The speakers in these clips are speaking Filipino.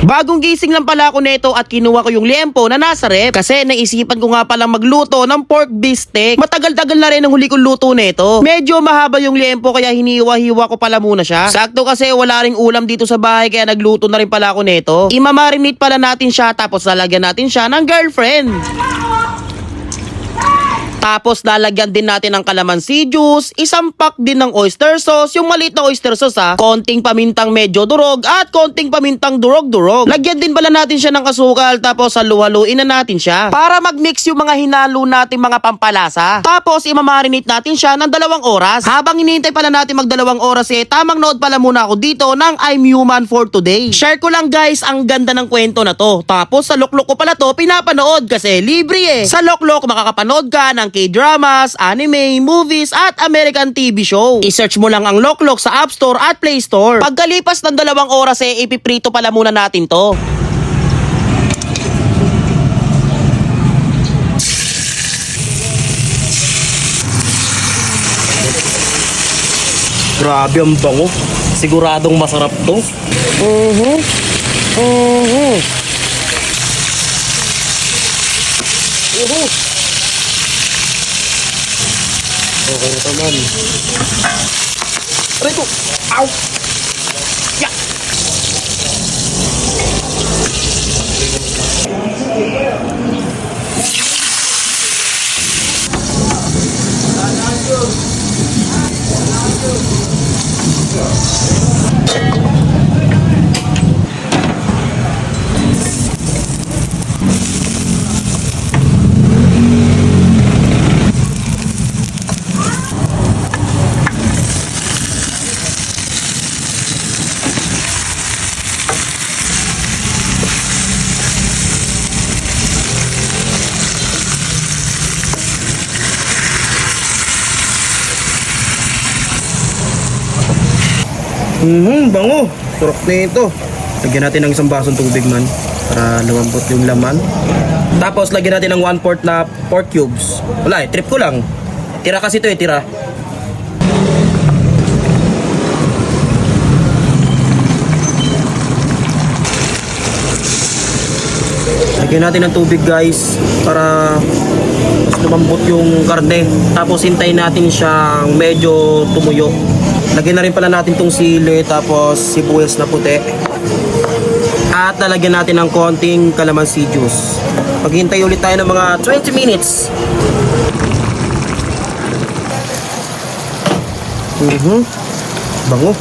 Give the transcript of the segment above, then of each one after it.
Bagong gising lang pala ako neto at kinuha ko yung liempo na nasa ref kasi naisipan ko nga palang magluto ng pork beefsteak. Matagal-tagal na rin ang huli kong luto neto. Medyo mahaba yung liempo kaya hiniwa-hiwa ko pala muna siya. Sakto kasi wala ring ulam dito sa bahay kaya nagluto na rin pala ako neto. Imamarinate pala natin siya tapos lalagyan natin siya ng girlfriend. Tapos lalagyan din natin ng calamansi juice, isang pack din ng oyster sauce, yung maliit na oyster sauce konting pamintang medyo durog at konting pamintang durog-durog. Lagyan din pala natin siya ng asukal tapos halu-haluin na natin siya para mag-mix yung mga hinalo nating mga pampalasa. Tapos imamarinate natin siya ng 2 oras. Habang hinihintay pala natin mag 2 oras tamang nood pala muna ako dito ng I'm Human for Today. Share ko lang guys, ang ganda ng kwento na to. Tapos sa Loklok ko pala to pinapanood kasi libre Sa Loklok makakapanood ka ng K-dramas, anime, movies at American TV show. I-search mo lang ang Loklok sa App Store at Play Store. Pagkalipas ng 2 oras ipiprito pala muna natin to. Grabe ang bango. Siguradong masarap to. Okay na naman. Aray ko! Ow! Ya! Bango. Sarap na ito. Lagyan natin ng isang basong tubig man para lumambot yung laman. Tapos lagyan natin ng 1/4 na pork cubes. Wala trip ko lang. Tira kasi ito tira. Lagyan natin ng tubig guys para lumambot yung karne. Tapos hintayin natin siyang medyo tumuyo. Lagyan na rin pala natin tong sili tapos sibuyas na puti. At lalagyan natin ng konting calamansi juice. Maghintay ulit tayo ng mga 20 minutes. Bango.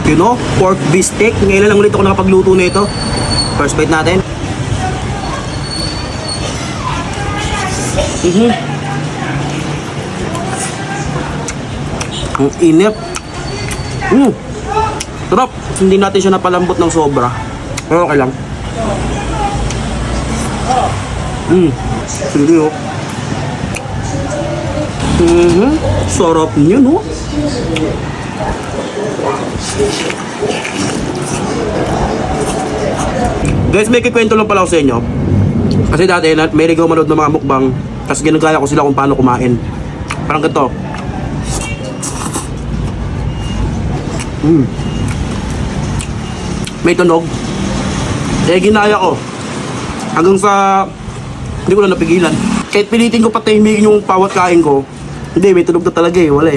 You know, pork beefsteak. Ngayon lang ulit ako nakapagluto na ito. First bite natin. Ang inip. Sarap. Hindi natin siya napalambot ng sobra. Pero okay lang. Sige sarap niya no. Guys, may kikwento lang pala ako sa inyo. Kasi dati, may ligaw manood ng mga mukbang. Tapos ginagaya ko sila kung paano kumain. Parang ganito. May tunog. Ginaya ko. Hanggang sa hindi ko na napigilan. Kahit pilitin ko patahimikin yung bawat kain ko. Hindi, may tunog na talaga wala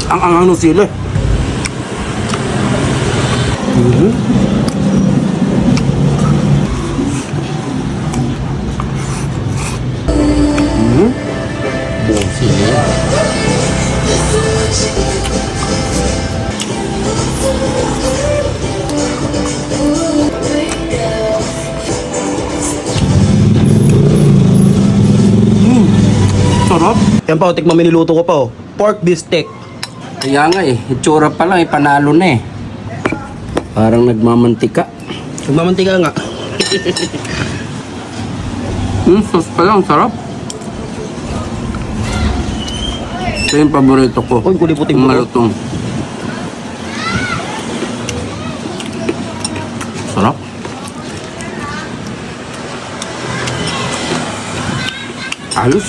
Ang angang ng sili. Buong sili. Sarap. Yan pa, tikman mo niluto ko pa pork beefsteak. Kaya nga itsura pa lang panalo na Parang nagmamantika. Nagmamantika nga. Sauce pa lang, sarap. Ito yung paborito ko. Uy, kuliputing Yung buo. malutong. Sarap. Ayos.